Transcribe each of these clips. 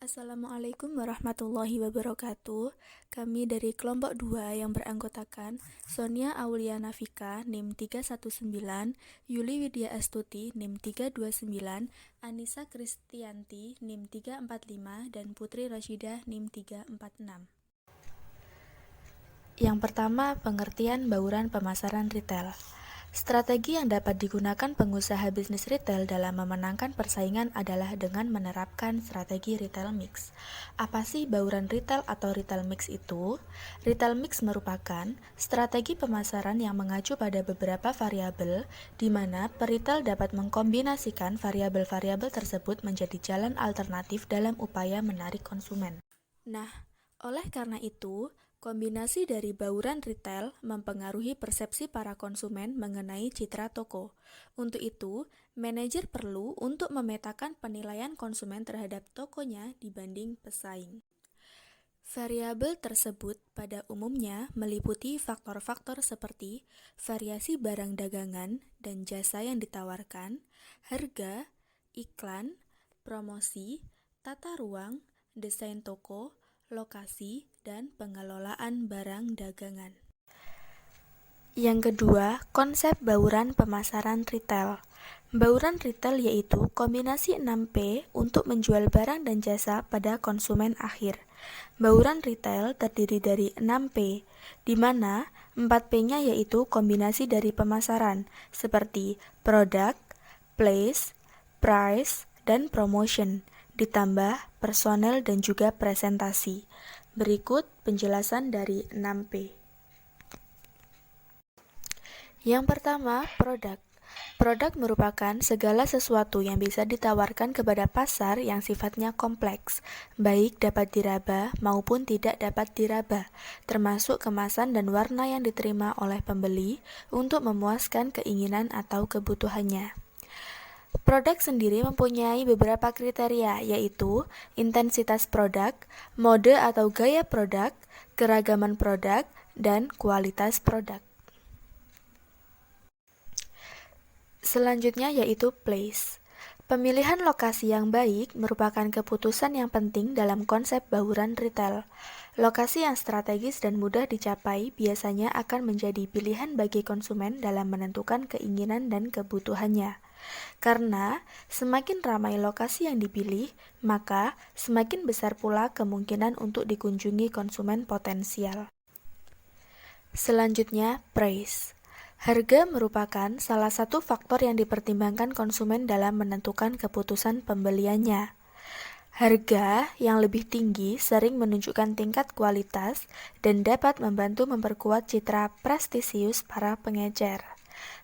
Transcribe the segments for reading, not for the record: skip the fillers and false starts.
Assalamualaikum warahmatullahi wabarakatuh. Kami dari kelompok 2 yang beranggotakan Sonia Aulia Nafika NIM 319, Yuli Widya Astuti NIM 329, Anissa Kristianti NIM 345, dan Putri Rasyidah NIM 346. Yang pertama, pengertian bauran pemasaran retail. Strategi yang dapat digunakan pengusaha bisnis retail dalam memenangkan persaingan adalah dengan menerapkan strategi retail mix. Apa sih bauran retail atau retail mix itu? Retail mix merupakan strategi pemasaran yang mengacu pada beberapa variabel, di mana peritel dapat mengkombinasikan variabel-variabel tersebut menjadi jalan alternatif dalam upaya menarik konsumen. Nah, oleh karena itu, kombinasi dari bauran retail mempengaruhi persepsi para konsumen mengenai citra toko. Untuk itu, manajer perlu untuk memetakan penilaian konsumen terhadap tokonya dibanding pesaing. Variabel tersebut pada umumnya meliputi faktor-faktor seperti variasi barang dagangan dan jasa yang ditawarkan, harga, iklan, promosi, tata ruang, desain toko, lokasi, dan pengelolaan barang dagangan. Yang kedua, konsep bauran pemasaran retail. Bauran retail yaitu kombinasi 6P untuk menjual barang dan jasa pada konsumen akhir. Bauran retail terdiri dari 6P, di mana 4P-nya yaitu kombinasi dari pemasaran, seperti product, place, price, dan promotion, ditambah personel dan juga presentasi. Berikut penjelasan dari 6P. Yang pertama, produk. Produk merupakan segala sesuatu yang bisa ditawarkan kepada pasar yang sifatnya kompleks, baik dapat diraba maupun tidak dapat diraba, termasuk kemasan dan warna yang diterima oleh pembeli untuk memuaskan keinginan atau kebutuhannya. Produk sendiri mempunyai beberapa kriteria, yaitu intensitas produk, mode atau gaya produk, keragaman produk, dan kualitas produk. Selanjutnya yaitu place. Pemilihan lokasi yang baik merupakan keputusan yang penting dalam konsep bauran retail. Lokasi yang strategis dan mudah dicapai biasanya akan menjadi pilihan bagi konsumen dalam menentukan keinginan dan kebutuhannya. Karena semakin ramai lokasi yang dipilih, maka semakin besar pula kemungkinan untuk dikunjungi konsumen potensial. Selanjutnya, price. Harga merupakan salah satu faktor yang dipertimbangkan konsumen dalam menentukan keputusan pembeliannya. Harga yang lebih tinggi sering menunjukkan tingkat kualitas dan dapat membantu memperkuat citra prestisius para pengecer.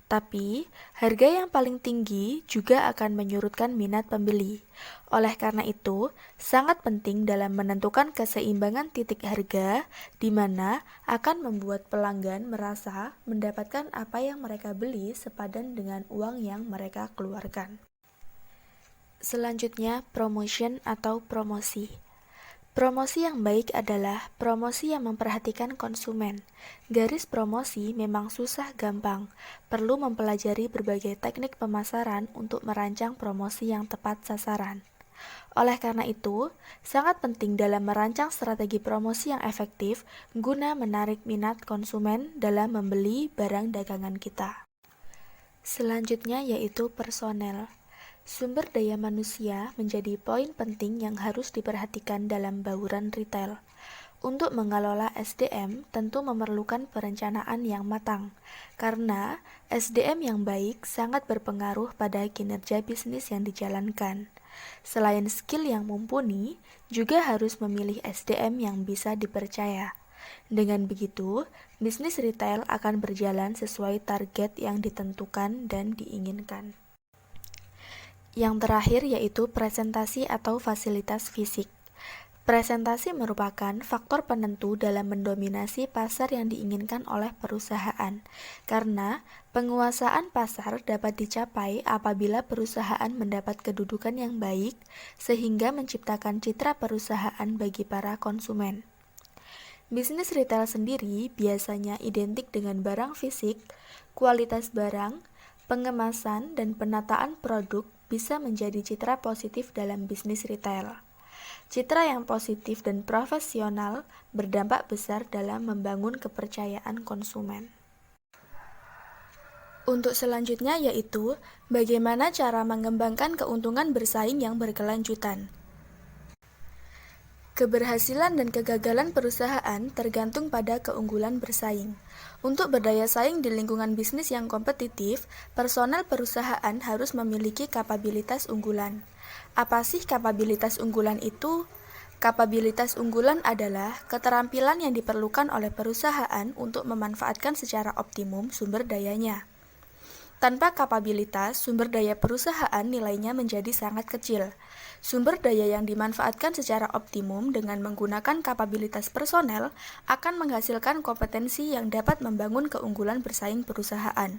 Tapi, harga yang paling tinggi juga akan menyurutkan minat pembeli. Oleh karena itu, sangat penting dalam menentukan keseimbangan titik harga, di mana akan membuat pelanggan merasa mendapatkan apa yang mereka beli sepadan dengan uang yang mereka keluarkan. Selanjutnya, promotion atau promosi. Promosi yang baik adalah promosi yang memperhatikan konsumen. Garis promosi memang susah gampang, perlu mempelajari berbagai teknik pemasaran untuk merancang promosi yang tepat sasaran. Oleh karena itu, sangat penting dalam merancang strategi promosi yang efektif guna menarik minat konsumen dalam membeli barang dagangan kita. Selanjutnya yaitu personel. Sumber daya manusia menjadi poin penting yang harus diperhatikan dalam bauran retail. Untuk mengelola SDM tentu memerlukan perencanaan yang matang, karena SDM yang baik sangat berpengaruh pada kinerja bisnis yang dijalankan. Selain skill yang mumpuni, juga harus memilih SDM yang bisa dipercaya. Dengan begitu, bisnis retail akan berjalan sesuai target yang ditentukan dan diinginkan. Yang terakhir yaitu presentasi atau fasilitas fisik. Presentasi merupakan faktor penentu dalam mendominasi pasar yang diinginkan oleh perusahaan, karena penguasaan pasar dapat dicapai apabila perusahaan mendapat kedudukan yang baik, sehingga menciptakan citra perusahaan bagi para konsumen. Bisnis retail sendiri biasanya identik dengan barang fisik, kualitas barang, pengemasan, dan penataan produk bisa menjadi citra positif dalam bisnis retail. Citra yang positif dan profesional berdampak besar dalam membangun kepercayaan konsumen. Untuk selanjutnya yaitu bagaimana cara mengembangkan keuntungan bersaing yang berkelanjutan. Keberhasilan dan kegagalan perusahaan tergantung pada keunggulan bersaing. Untuk berdaya saing di lingkungan bisnis yang kompetitif, personel perusahaan harus memiliki kapabilitas unggulan. Apa sih kapabilitas unggulan itu? Kapabilitas unggulan adalah keterampilan yang diperlukan oleh perusahaan untuk memanfaatkan secara optimum sumber dayanya. Tanpa kapabilitas, sumber daya perusahaan nilainya menjadi sangat kecil. Sumber daya yang dimanfaatkan secara optimum dengan menggunakan kapabilitas personel akan menghasilkan kompetensi yang dapat membangun keunggulan bersaing perusahaan.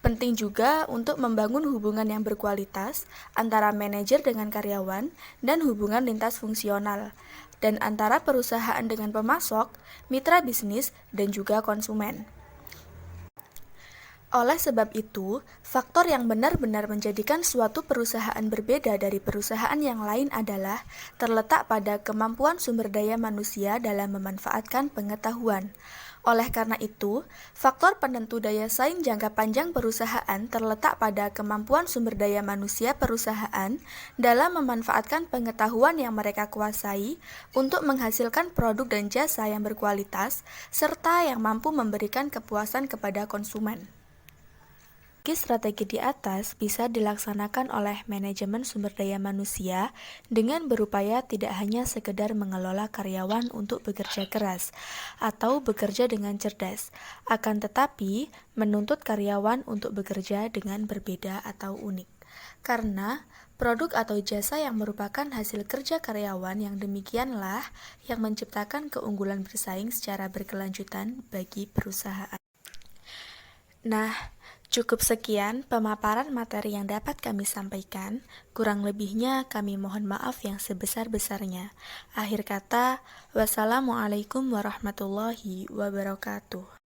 Penting juga untuk membangun hubungan yang berkualitas antara manajer dengan karyawan dan hubungan lintas fungsional, dan antara perusahaan dengan pemasok, mitra bisnis, dan juga konsumen. Oleh sebab itu, faktor yang benar-benar menjadikan suatu perusahaan berbeda dari perusahaan yang lain adalah terletak pada kemampuan sumber daya manusia dalam memanfaatkan pengetahuan. Oleh karena itu, faktor penentu daya saing jangka panjang perusahaan terletak pada kemampuan sumber daya manusia perusahaan dalam memanfaatkan pengetahuan yang mereka kuasai untuk menghasilkan produk dan jasa yang berkualitas, serta yang mampu memberikan kepuasan kepada konsumen. Strategi di atas bisa dilaksanakan oleh manajemen sumber daya manusia dengan berupaya tidak hanya sekedar mengelola karyawan untuk bekerja keras atau bekerja dengan cerdas, akan tetapi menuntut karyawan untuk bekerja dengan berbeda atau unik. Karena produk atau jasa yang merupakan hasil kerja karyawan yang demikianlah yang menciptakan keunggulan bersaing secara berkelanjutan bagi perusahaan. Nah, cukup sekian pemaparan materi yang dapat kami sampaikan. Kurang lebihnya kami mohon maaf yang sebesar-besarnya. Akhir kata, wassalamualaikum warahmatullahi wabarakatuh.